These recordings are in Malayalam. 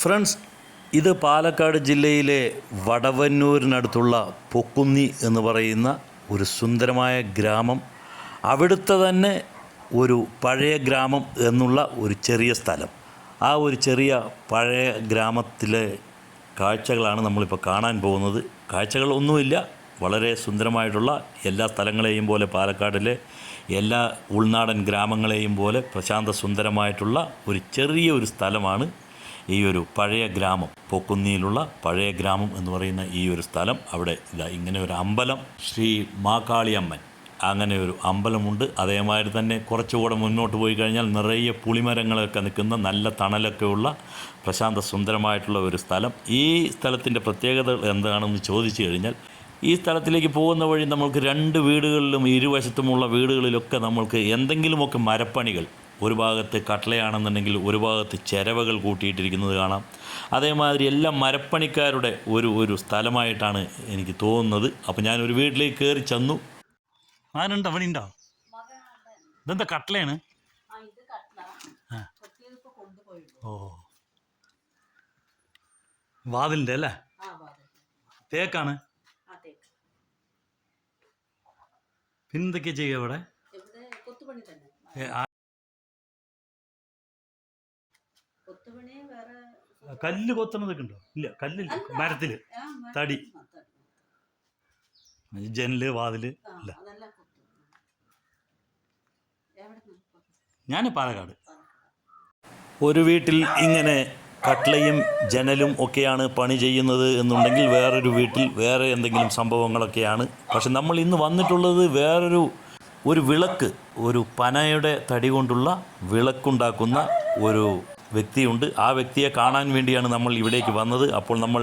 ഫ്രണ്ട്സ്, ഇത് പാലക്കാട് ജില്ലയിലെ വടവന്നൂരിനടുത്തുള്ള പൊക്കുന്നി എന്ന് പറയുന്ന ഒരു സുന്ദരമായ ഗ്രാമം. അവിടുത്തെ തന്നെ ഒരു പഴയ ഗ്രാമം എന്നുള്ള ഒരു ചെറിയ സ്ഥലം. ആ ഒരു ചെറിയ പഴയ ഗ്രാമത്തിലെ കാഴ്ചകളാണ് നമ്മളിപ്പോൾ കാണാൻ പോകുന്നത്. കാഴ്ചകളൊന്നുമില്ല, വളരെ സുന്ദരമായിട്ടുള്ള എല്ലാ സ്ഥലങ്ങളെയും പോലെ പാലക്കാടിലെ എല്ലാ ഉൾനാടൻ ഗ്രാമങ്ങളെയും പോലെ പ്രശാന്ത സുന്ദരമായിട്ടുള്ള ഒരു ചെറിയൊരു സ്ഥലമാണ് ഈ ഒരു പഴയ ഗ്രാമം. പൊക്കുന്നിയിലുള്ള പഴയ ഗ്രാമം എന്ന് പറയുന്ന ഈ ഒരു സ്ഥലം. അവിടെ ഇങ്ങനെ ഒരു അമ്പലം, ശ്രീ മാകാളിയമ്മൻ, അങ്ങനെ ഒരു അമ്പലമുണ്ട്. അതേമാതിരി തന്നെ കുറച്ചുകൂടെ മുന്നോട്ട് പോയി കഴിഞ്ഞാൽ നിറയെ പുളിമരങ്ങളൊക്കെ നിൽക്കുന്ന നല്ല തണലൊക്കെ ഉള്ള പ്രശാന്ത സുന്ദരമായിട്ടുള്ള ഒരു സ്ഥലം. ഈ സ്ഥലത്തിൻ്റെ പ്രത്യേകത എന്താണെന്ന് ചോദിച്ചു കഴിഞ്ഞാൽ, ഈ സ്ഥലത്തിലേക്ക് പോകുന്ന വഴി നമ്മൾക്ക് രണ്ട് വീടുകളിലും ഇരുവശത്തുമുള്ള വീടുകളിലൊക്കെ നമ്മൾക്ക് എന്തെങ്കിലുമൊക്കെ മരപ്പണികൾ, ഒരു ഭാഗത്ത് കട്ടളയാണെന്നുണ്ടെങ്കിൽ ഒരു ഭാഗത്ത് ചിരവകൾ കൂട്ടിയിട്ടിരിക്കുന്നത് കാണാം. അതേമാതിരി എല്ലാ മരപ്പണിക്കാരുടെ ഒരു സ്ഥലമായിട്ടാണ് എനിക്ക് തോന്നുന്നത്. അപ്പോൾ ഞാനൊരു വീട്ടിലേക്ക് കയറി ചെന്നു. ആരുണ്ടോ? അവിടെ ഉണ്ടോ? ഇതെന്താ കട്ടളയാണ്? ഓ, വാതിലിൻ്റെ അല്ലേ? തേക്കാണ്. പിന്നെന്തൊക്കെയാ ചെയ്യുക ഇവിടെ? കല്ല് കൊത്തണതൊക്കെ ഉണ്ടോ? ഇല്ല, കല്ലില്ല, മരത്തില് തടി, ജനല്, വാതില്. അല്ല, ഞാൻ പാലക്കാട്. ഒരു വീട്ടിൽ ഇങ്ങനെ കട്ട്ളയും ജനലും ഒക്കെയാണ് പണി ചെയ്യുന്നത് എന്നുണ്ടെങ്കിൽ വേറൊരു വീട്ടിൽ വേറെ എന്തെങ്കിലും സംഭവങ്ങളൊക്കെയാണ്. പക്ഷെ നമ്മൾ ഇന്ന് വന്നിട്ടുള്ളത് വേറൊരു വിളക്ക്, ഒരു പനയുടെ തടി കൊണ്ടുള്ള വിളക്കുണ്ടാക്കുന്ന ഒരു വ്യക്തിയുണ്ട്. ആ വ്യക്തിയെ കാണാൻ വേണ്ടിയാണ് നമ്മൾ ഇവിടേക്ക് വന്നത്. അപ്പോൾ നമ്മൾ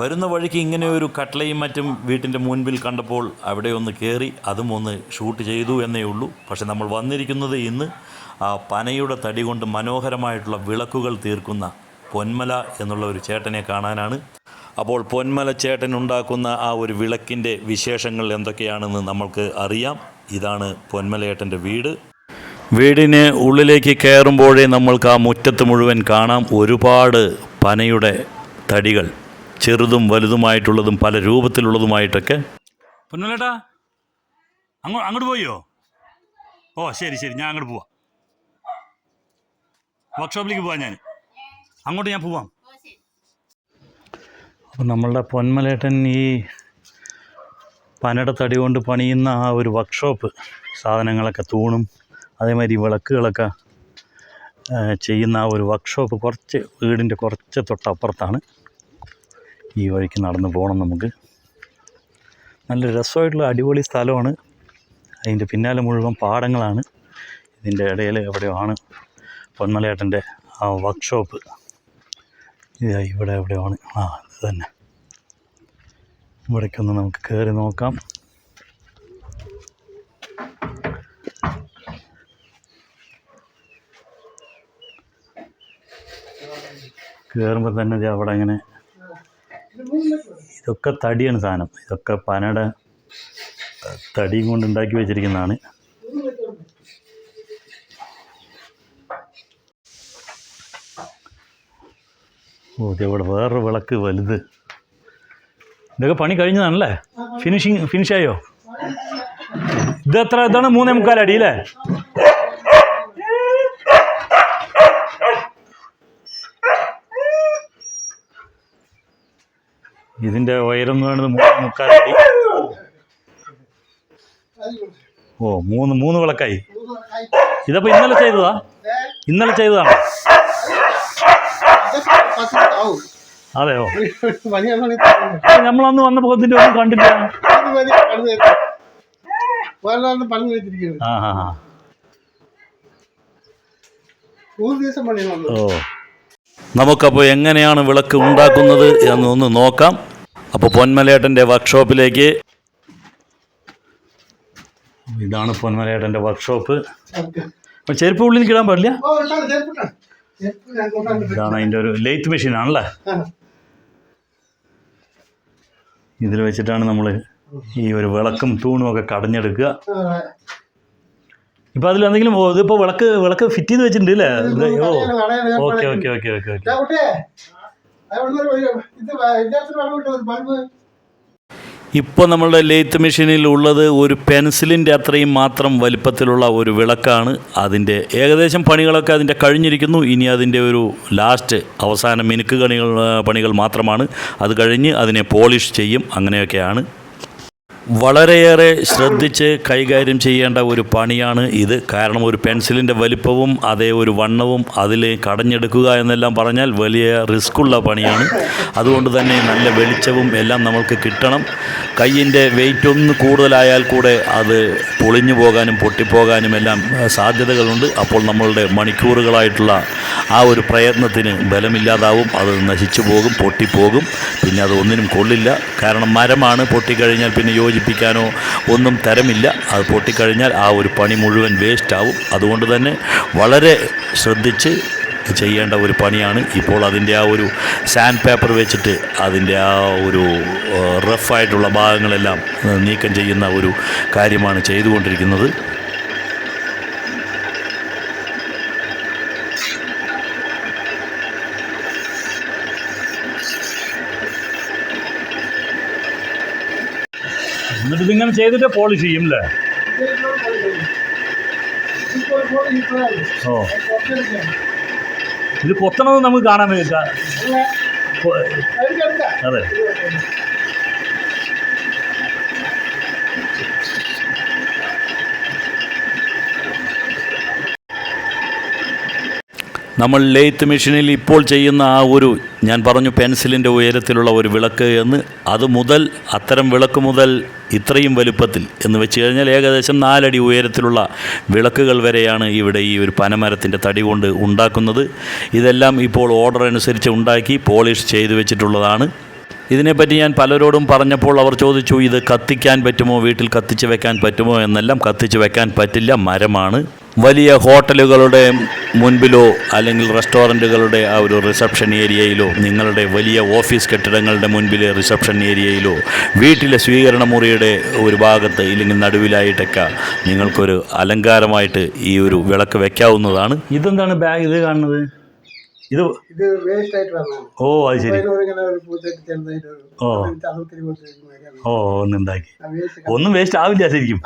വരുന്ന വഴിക്ക് ഇങ്ങനെ ഒരു കട്ട്ളയും മറ്റും വീട്ടിൻ്റെ മുൻപിൽ കണ്ടപ്പോൾ അവിടെ ഒന്ന് കയറി അതും ഒന്ന് ഷൂട്ട് ചെയ്തു എന്നേ ഉള്ളൂ. പക്ഷെ നമ്മൾ വന്നിരിക്കുന്നത് ഇന്ന് ആ പനയുടെ തടി കൊണ്ട് മനോഹരമായിട്ടുള്ള വിളക്കുകൾ തീർക്കുന്ന പൊന്മല എന്നുള്ള ഒരു ചേട്ടനെ കാണാനാണ്. അപ്പോൾ പൊന്മല ചേട്ടൻ ഉണ്ടാക്കുന്ന ആ ഒരു വിളക്കിൻ്റെ വിശേഷങ്ങൾ എന്തൊക്കെയാണെന്ന് നമ്മൾക്ക് അറിയാം. ഇതാണ് പൊന്മലയേട്ടൻ്റെ വീട്. വീടിന് ഉള്ളിലേക്ക് കയറുമ്പോഴേ നമ്മൾക്ക് ആ മുറ്റത്ത് മുഴുവൻ കാണാം ഒരുപാട് പനയുടെ തടികൾ, ചെറുതും വലുതുമായിട്ടുള്ളതും പല രൂപത്തിലുള്ളതുമായിട്ടൊക്കെ. പൊന്മലേട്ടാ, അങ്ങോട്ട് പോയോ? ഓ ശരി, ഞാൻ അങ്ങോട്ട് പോവാം. വർക്ക്ഷോപ്പിലേക്ക് പോവാം. അങ്ങോട്ട് ഞാൻ പോവാം. അപ്പം നമ്മളുടെ പൊന്മലേട്ടൻ ഈ പനയുടെ തടി കൊണ്ട് പണിയുന്ന ആ ഒരു വർക്ക്ഷോപ്പ്, സാധനങ്ങളൊക്കെ തൂണും അതേമാതിരി വിളക്കുകളൊക്കെ ചെയ്യുന്ന ആ ഒരു വർക്ക്ഷോപ്പ് വീടിൻ്റെ കുറച്ച് തൊട്ടപ്പുറത്താണ്. ഈ വഴിക്ക് നടന്ന് പോകണം നമുക്ക്. നല്ല രസമായിട്ടുള്ള അടിപൊളി സ്ഥലമാണ്. അതിൻ്റെ പിന്നാലെ മുഴുവൻ പാടങ്ങളാണ്. ഇതിൻ്റെ ഇടയിൽ എവിടെയാണ് പൊന്മലയേട്ടൻ്റെ ആ വർക്ക്ഷോപ്പ്. ഇവിടെ എവിടെയാണ്. ഇത് തന്നെ. ഇവിടേക്കൊന്ന് നമുക്ക് കയറി നോക്കാം. കയറുമ്പോൾ തന്നെ അവിടെ ഇങ്ങനെ ഇതൊക്കെ തടിയാണ് സാധനം. ഇതൊക്കെ പനയുടെ തടിയും കൊണ്ട് ഉണ്ടാക്കി വെച്ചിരിക്കുന്നതാണ്. ഓ, ഇവിടെ വേറൊരു വിളക്ക് വലുത്. ഇതൊക്കെ പണി കഴിഞ്ഞതാണല്ലേ? ഫിനിഷായോ? ഇതാണ് 3.25 അടി അല്ലേ? ഇതിൻ്റെ ഉയരം എന്ന് പറയുന്നത് 3.25 അടി. ഓ, മൂന്ന് വിളക്കായി. ഇതപ്പോൾ ഇന്നലെ ചെയ്തതാണോ? അതെയോ? നമ്മളന്ന് വന്നപ്പോൾ ഇതിൻ്റെ ഒന്നും കണ്ടില്ല. ഓ, നമുക്കപ്പോൾ എങ്ങനെയാണ് വിളക്ക് ഉണ്ടാക്കുന്നത് എന്നൊന്ന് നോക്കാം. അപ്പോൾ പൊന്മലയേട്ടൻ്റെ വർക്ക്ഷോപ്പിലേക്ക്. ഇതാണ് പൊന്മലയേട്ടൻ്റെ വർക്ക്ഷോപ്പ്. അപ്പോൾ ചെരുപ്പ് ഉള്ളിൽ കിടാൻ പാടില്ല. ഇതാണ് അതിൻ്റെ ഒരു ലെയ്ത്ത് മെഷീനാണല്ലേ? ഇതിൽ വെച്ചിട്ടാണ് നമ്മൾ ഈ ഒരു വിളക്കും തൂണും ഒക്കെ കടഞ്ഞെടുക്കുക. ഇപ്പം അതിൽ എന്തെങ്കിലും ഇതിപ്പോൾ വിളക്ക് ഫിറ്റ് ചെയ്ത് വെച്ചിട്ടുണ്ട് അല്ലേ? ഓ, ഓക്കെ. ഇപ്പോൾ നമ്മളുടെ ലെയ്ത്ത് മെഷീനിൽ ഉള്ളത് ഒരു പെൻസിലിൻ്റെ അത്രയും മാത്രം വലിപ്പത്തിലുള്ള ഒരു വിളക്കാണ്. അതിൻ്റെ ഏകദേശം പണികളൊക്കെ അതിൻ്റെ കഴിഞ്ഞിരിക്കുന്നു. ഇനി അതിൻ്റെ ഒരു ലാസ്റ്റ് അവസാന മിനുക്ക് പണികൾ മാത്രമാണ്. അത് കഴിഞ്ഞ് അതിനെ പോളിഷ് ചെയ്യും. അങ്ങനെയൊക്കെയാണ്. വളരെയേറെ ശ്രദ്ധിച്ച് കൈകാര്യം ചെയ്യേണ്ട ഒരു പണിയാണ് ഇത്. കാരണം ഒരു പെൻസിലിൻ്റെ വലിപ്പവും അതേ ഒരു വണ്ണവും അതിൽ കടഞ്ഞെടുക്കുക എന്നെല്ലാം പറഞ്ഞാൽ വലിയ റിസ്ക്കുള്ള പണിയാണ്. അതുകൊണ്ട് തന്നെ നല്ല വെളിച്ചവും എല്ലാം നമ്മൾക്ക് കിട്ടണം. കയ്യിൻ്റെ വെയിറ്റ് ഒന്ന് കൂടുതലായാൽ കൂടെ അത് പൊളിഞ്ഞു പോകാനും പൊട്ടിപ്പോകാനും എല്ലാം സാധ്യതകളുണ്ട്. അപ്പോൾ നമ്മളുടെ മണിക്കൂറുകളായിട്ടുള്ള ആ ഒരു പ്രയത്നത്തിന് ബലമില്ലാതാവും. അത് നശിച്ചു പോകും, പൊട്ടിപ്പോകും. പിന്നെ അത് ഒന്നിനും കൊള്ളില്ല. കാരണം മരമാണ്. പൊട്ടിക്കഴിഞ്ഞാൽ പിന്നെ യോജിപ്പിക്കാനോ ഒന്നും തരമില്ല. അത് പൊട്ടിക്കഴിഞ്ഞാൽ ആ ഒരു പണി മുഴുവൻ വേസ്റ്റാവും. അതുകൊണ്ട് തന്നെ വളരെ ശ്രദ്ധിച്ച് ചെയ്യേണ്ട ഒരു പണിയാണ്. ഇപ്പോൾ അതിൻ്റെ ആ ഒരു സാൻഡ് പേപ്പർ വെച്ചിട്ട് അതിൻ്റെ ആ ഒരു റഫായിട്ടുള്ള ഭാഗങ്ങളെല്ലാം നീക്കം ചെയ്യുന്ന ഒരു കാര്യമാണ് ചെയ്തുകൊണ്ടിരിക്കുന്നത്. എന്നിട്ട് ഇതിങ്ങനെ ചെയ്തിട്ട് പോളിഷ് ചെയ്യും അല്ലേ? ഓ, ഇത് കൊത്തണമെന്ന് നമുക്ക് കാണാൻ വേണ്ടി. അതെ, നമ്മൾ ലെയ്ത്ത് മെഷീനിൽ ഇപ്പോൾ ചെയ്യുന്ന ആ ഒരു, ഞാൻ പറഞ്ഞു പെൻസിലിൻ്റെ ഉയരത്തിലുള്ള ഒരു വിളക്ക് എന്ന്, അത് മുതൽ അത്തരം വിളക്ക് മുതൽ ഇത്രയും വലുപ്പത്തിൽ എന്ന് വെച്ച് കഴിഞ്ഞാൽ ഏകദേശം 4 അടി ഉയരത്തിലുള്ള വിളക്കുകൾ വരെയാണ് ഇവിടെ ഈ ഒരു പനമരത്തിൻ്റെ തടി കൊണ്ട് ഉണ്ടാക്കുന്നത്. ഇതെല്ലാം ഇപ്പോൾ ഓർഡർ അനുസരിച്ച് ഉണ്ടാക്കി പോളിഷ് ചെയ്തു വെച്ചിട്ടുള്ളതാണ്. ഇതിനെപ്പറ്റി ഞാൻ പലരോടും പറഞ്ഞപ്പോൾ അവർ ചോദിച്ചു, ഇത് കത്തിക്കാൻ പറ്റുമോ, വീട്ടിൽ കത്തിച്ച് വെക്കാൻ പറ്റുമോ എന്നെല്ലാം. കത്തിച്ച് വെക്കാൻ പറ്റില്ല, മരമാണ്. വലിയ ഹോട്ടലുകളുടെ മുൻപിലോ അല്ലെങ്കിൽ റെസ്റ്റോറൻറ്റുകളുടെ ആ ഒരു റിസപ്ഷൻ ഏരിയയിലോ, നിങ്ങളുടെ വലിയ ഓഫീസ് കെട്ടിടങ്ങളുടെ മുൻപിലെ റിസപ്ഷൻ ഏരിയയിലോ, വീട്ടിലെ സ്വീകരണ മുറിയുടെ ഒരു ഭാഗത്ത് ഇല്ലെങ്കിൽ നടുവിലായിട്ടൊക്കെ നിങ്ങൾക്കൊരു അലങ്കാരമായിട്ട് ഈ ഒരു വിളക്ക് വെക്കാവുന്നതാണ്. ഇതെന്താണ് ബാഗ് ഇത് കാണുന്നത്? ഇത് വേസ്റ്റ് ആയിട്ട് വന്നതാണ്. ഓ, അത് ശരി. ഓ ഓ, ഒന്നുണ്ടാക്കി. ഒന്നും വേസ്റ്റ് ആവില്ല ശരിക്കും.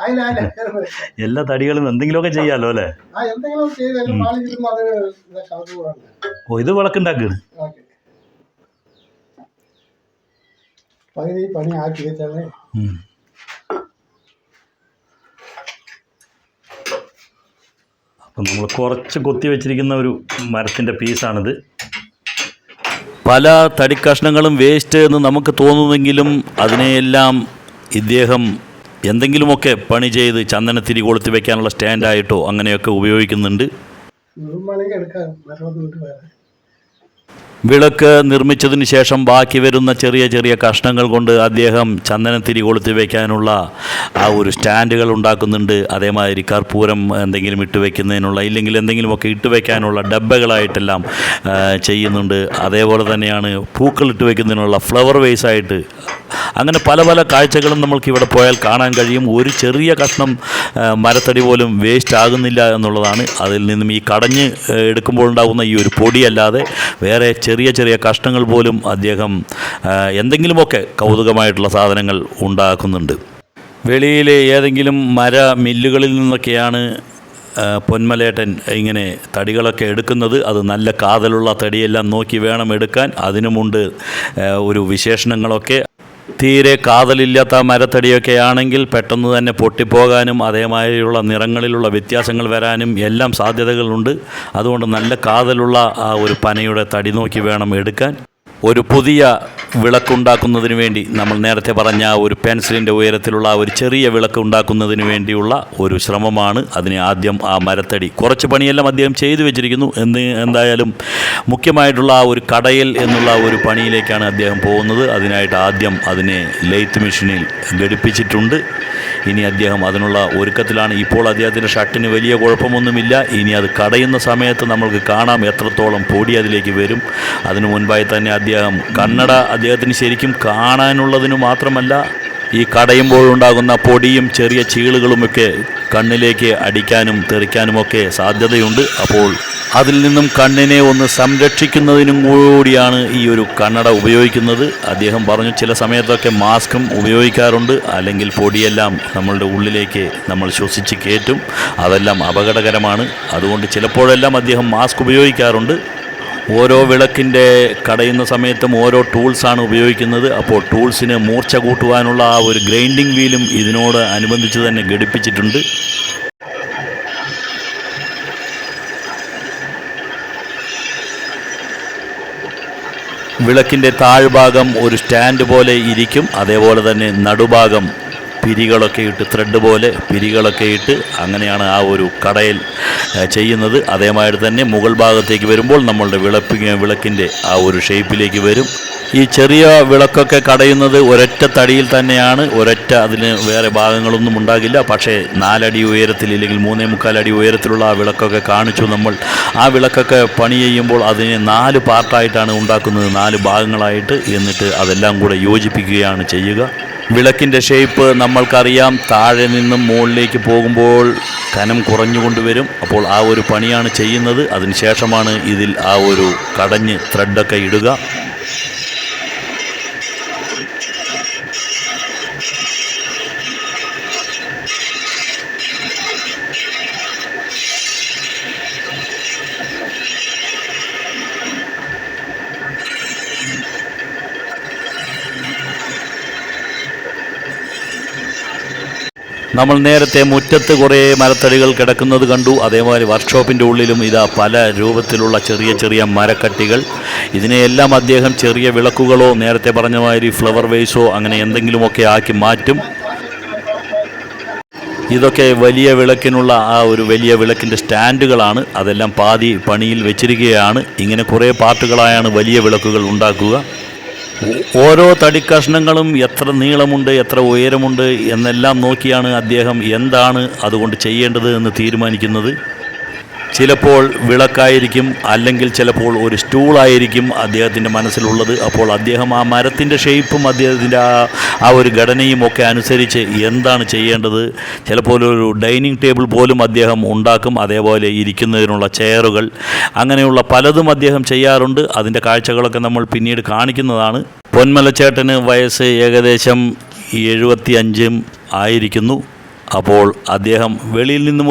എല്ലാ തടികളും എന്തെങ്കിലുമൊക്കെ ചെയ്യാമല്ലോ അല്ലേ? ഓ, ഇത് വിളക്കുണ്ടാക്കാണ്. അപ്പം നമ്മൾ കുറച്ച് കൊത്തി വെച്ചിരിക്കുന്ന ഒരു മരത്തിൻ്റെ പീസാണിത്. പല തടിക്കഷ്ണങ്ങളും വേസ്റ്റ് എന്ന് നമുക്ക് തോന്നുമെങ്കിലും അതിനെയെല്ലാം ഇദ്ദേഹം എന്തെങ്കിലുമൊക്കെ പണി ചെയ്ത് ചന്ദനത്തിരി കൊളുത്തി വെക്കാനുള്ള സ്റ്റാൻഡായിട്ടോ അങ്ങനെയൊക്കെ ഉപയോഗിക്കുന്നുണ്ട്. വിളക്ക് നിർമ്മിച്ചതിന് ശേഷം ബാക്കി വരുന്ന ചെറിയ ചെറിയ കഷ്ണങ്ങൾ കൊണ്ട് അദ്ദേഹം ചന്ദനത്തിരി കൊളുത്തി വയ്ക്കാനുള്ള ആ ഒരു സ്റ്റാൻഡുകൾ ഉണ്ടാക്കുന്നുണ്ട്. അതേമാതിരി കർപ്പൂരം എന്തെങ്കിലും ഇട്ട് വയ്ക്കുന്നതിനുള്ള, ഇല്ലെങ്കിൽ എന്തെങ്കിലുമൊക്കെ ഇട്ട് വയ്ക്കാനുള്ള ഡബ്ബകളായിട്ടെല്ലാം ചെയ്യുന്നുണ്ട്. അതേപോലെ തന്നെയാണ് പൂക്കൾ ഇട്ട് വയ്ക്കുന്നതിനുള്ള ഫ്ലവർ വേസായിട്ട്. അങ്ങനെ പല പല കാഴ്ചകളും നമ്മൾക്ക് ഇവിടെ പോയാൽ കാണാൻ കഴിയും. ഒരു ചെറിയ കഷ്ണം മരത്തടി പോലും വേസ്റ്റ് ആകുന്നില്ല എന്നുള്ളതാണ്. അതിൽ നിന്നും ഈ കടഞ്ഞ് എടുക്കുമ്പോൾ ഉണ്ടാകുന്ന ഈ ഒരു പൊടിയല്ലാതെ വേറെ ചെറിയ ചെറിയ കഷ്ണങ്ങൾ പോലും അദ്ദേഹം എന്തെങ്കിലുമൊക്കെ കൗതുകമായിട്ടുള്ള സാധനങ്ങൾ ഉണ്ടാക്കുന്നുണ്ട്. വെളിയിലെ ഏതെങ്കിലും മര മില്ലുകളിൽ നിന്നൊക്കെയാണ് പൊന്മലേട്ടൻ ഇങ്ങനെ തടികളൊക്കെ എടുക്കുന്നത്. അത് നല്ല കാതലുള്ള തടിയെല്ലാം നോക്കി വേണം എടുക്കാൻ. അതിനുമുണ്ട് ഒരു വിശേഷണങ്ങളൊക്കെ. തീരെ കാതലില്ലാത്ത മരത്തടിയൊക്കെ ആണെങ്കിൽ പെട്ടെന്ന് തന്നെ പൊട്ടിപ്പോകാനും അതേമാതിരിയുള്ള നിറങ്ങളിലുള്ള വ്യത്യാസങ്ങൾ വരാനും എല്ലാം സാധ്യതകളുണ്ട്. അതുകൊണ്ട് നല്ല കാതലുള്ള ആ ഒരു പനയുടെ തടി നോക്കി വേണം എടുക്കാൻ. ഒരു പുതിയ വിളക്കുണ്ടാക്കുന്നതിന് വേണ്ടി നമ്മൾ നേരത്തെ പറഞ്ഞ ഒരു പെൻസിലിൻ്റെ ഉയരത്തിലുള്ള ഒരു ചെറിയ വിളക്ക് ഉണ്ടാക്കുന്നതിന് വേണ്ടിയുള്ള ഒരു ശ്രമമാണ്. അതിന് ആദ്യം ആ മരത്തടി കുറച്ച് പണിയെല്ലാം അദ്ദേഹം ചെയ്തു വെച്ചിരിക്കുന്നു. എന്തായാലും മുഖ്യമായിട്ടുള്ള ആ ഒരു കടയൽ എന്നുള്ള ഒരു പണിയിലേക്കാണ് അദ്ദേഹം പോകുന്നത്. അതിനായിട്ട് ആദ്യം അതിനെ ലെയ്ത്ത് മെഷീനിൽ ഘടിപ്പിച്ചിട്ടുണ്ട്. ഇനി അദ്ദേഹം അതിനുള്ള ഒരുക്കത്തിലാണ്. ഇപ്പോൾ അദ്ദേഹത്തിൻ്റെ ഷർട്ടിന് വലിയ കുഴപ്പമൊന്നുമില്ല. ഇനി അത് കടയുന്ന സമയത്ത് നമ്മൾക്ക് കാണാം എത്രത്തോളം പൊടി അതിലേക്ക് വരും. അതിനു മുൻപായി തന്നെ അദ്ദേഹം കണ്ണട അദ്ദേഹത്തിന് ശരിക്കും കാണാനുള്ളതിനു മാത്രമല്ല ഈ കടയുമ്പോഴുണ്ടാകുന്ന പൊടിയും ചെറിയ ചീളുകളുമൊക്കെ കണ്ണിലേക്ക് അടിക്കാനും തെറിക്കാനുമൊക്കെ സാധ്യതയുണ്ട്. അപ്പോൾ അതിൽ നിന്നും കണ്ണിനെ ഒന്ന് സംരക്ഷിക്കുന്നതിനും കൂടിയാണ് ഈ ഒരു കണ്ണട ഉപയോഗിക്കുന്നത്. അദ്ദേഹം പറഞ്ഞു ചില സമയത്തൊക്കെ മാസ്കും ഉപയോഗിക്കാറുണ്ട്, അല്ലെങ്കിൽ പൊടിയെല്ലാം നമ്മളുടെ ഉള്ളിലേക്ക് നമ്മൾ ശ്വസിച്ച് കയറ്റും, അതെല്ലാം അപകടകരമാണ്. അതുകൊണ്ട് ചിലപ്പോഴെല്ലാം അദ്ദേഹം മാസ്ക് ഉപയോഗിക്കാറുണ്ട്. ഓരോ വിളക്കിൻ്റെ കടയുന്ന സമയത്തും ഓരോ ടൂൾസാണ് ഉപയോഗിക്കുന്നത്. അപ്പോൾ ടൂൾസിന് മൂർച്ച കൂട്ടുവാനുള്ള ആ ഒരു ഗ്രൈൻഡിങ് വീലും ഇതിനോട് അനുബന്ധിച്ച് തന്നെ ഘടിപ്പിച്ചിട്ടുണ്ട്. വിളക്കിൻ്റെ താഴ്ഭാഗം ഒരു സ്റ്റാൻഡ് പോലെ ഇരിക്കും. അതേപോലെ തന്നെ നടുഭാഗം പിരികളൊക്കെ ഇട്ട്, ത്രെഡ് പോലെ പിരികളൊക്കെ ഇട്ട് അങ്ങനെയാണ് ആ ഒരു കടയിൽ ചെയ്യുന്നത്. അതേമാതിരി തന്നെ മുകൾ ഭാഗത്തേക്ക് വരുമ്പോൾ നമ്മളുടെ വിളക്കിൻ്റെ ആ ഒരു ഷേപ്പിലേക്ക് വരും. ഈ ചെറിയ വിളക്കൊക്കെ കടയുന്നത് ഒരൊറ്റ തടിയിൽ തന്നെയാണ്. അതിന് വേറെ ഭാഗങ്ങളൊന്നും ഉണ്ടാകില്ല. പക്ഷേ 4 അടി ഉയരത്തിൽ ഇല്ലെങ്കിൽ 3.25 അടി ഉയരത്തിലുള്ള ആ വിളക്കൊക്കെ കാണിച്ചു നമ്മൾ. ആ വിളക്കൊക്കെ പണി ചെയ്യുമ്പോൾ അതിനെ 4 പാർട്ടായിട്ടാണ് ഉണ്ടാക്കുന്നത്, 4 ഭാഗങ്ങളായിട്ട്. എന്നിട്ട് അതെല്ലാം കൂടെ യോജിപ്പിക്കുകയാണ് ചെയ്യുക. വിളക്കിൻ്റെ ഷേപ്പ് നമ്മൾക്കറിയാം, താഴെ നിന്നും മുകളിലേക്ക് പോകുമ്പോൾ കനം കുറഞ്ഞുകൊണ്ടുവരും. അപ്പോൾ ആ ഒരു പണിയാണ് ചെയ്യുന്നത്. അതിനുശേഷമാണ് ഇതിൽ ആ ഒരു കടഞ്ഞ് ത്രെഡൊക്കെ ഇടുക. നമ്മൾ നേരത്തെ മുറ്റത്ത് കുറേ മരത്തടികൾ കിടക്കുന്നത് കണ്ടു. അതേമാതിരി വർക്ക്ഷോപ്പിൻ്റെ ഉള്ളിലും ഇതാ പല രൂപത്തിലുള്ള ചെറിയ ചെറിയ മരക്കട്ടികൾ. ഇതിനെയെല്ലാം അദ്ദേഹം ചെറിയ വിളക്കുകളോ നേരത്തെ പറഞ്ഞ മാതിരി ഫ്ലവർ വേസോ അങ്ങനെ എന്തെങ്കിലുമൊക്കെ ആക്കി മാറ്റും. ഇതൊക്കെ വലിയ വിളക്കിനുള്ള ആ ഒരു വലിയ വിളക്കിൻ്റെ സ്റ്റാൻഡുകളാണ്. അതെല്ലാം പാതി പണിയിൽ വെച്ചിരിക്കുകയാണ്. ഇങ്ങനെ കുറേ പാർട്ടുകളായാണ് വലിയ വിളക്കുകൾ ഉണ്ടാക്കുക. ഓരോ തടിക്കഷ്ണങ്ങളും എത്ര നീളമുണ്ട്, എത്ര ഉയരമുണ്ട് എന്നെല്ലാം നോക്കിയാണ് അദ്ദേഹം എന്താണ് അതുകൊണ്ട് ചെയ്യേണ്ടത് എന്ന് തീരുമാനിക്കുന്നത്. ചിലപ്പോൾ വിളക്കായിരിക്കും, അല്ലെങ്കിൽ ചിലപ്പോൾ ഒരു സ്റ്റൂളായിരിക്കും അദ്ദേഹത്തിൻ്റെ മനസ്സിലുള്ളത്. അപ്പോൾ അദ്ദേഹം ആ മരത്തിൻ്റെ ഷേപ്പും അദ്ദേഹത്തിൻ്റെ ആ ഒരു ഘടനയും ഒക്കെ അനുസരിച്ച് എന്താണ് ചെയ്യേണ്ടത്, ചിലപ്പോൾ ഒരു ഡൈനിങ് ടേബിൾ പോലും അദ്ദേഹം ഉണ്ടാക്കും. അതേപോലെ ഇരിക്കുന്നതിനുള്ള ചെയറുകൾ, അങ്ങനെയുള്ള പലതും അദ്ദേഹം ചെയ്യാറുണ്ട്. അതിൻ്റെ കാഴ്ചകളൊക്കെ നമ്മൾ പിന്നീട് കാണിക്കുന്നതാണ്. പൊന്മലച്ചേട്ടന് വയസ്സ് ഏകദേശം 75 ആയിരിക്കുന്നു. അപ്പോൾ അദ്ദേഹം വെളിയിൽ നിന്നും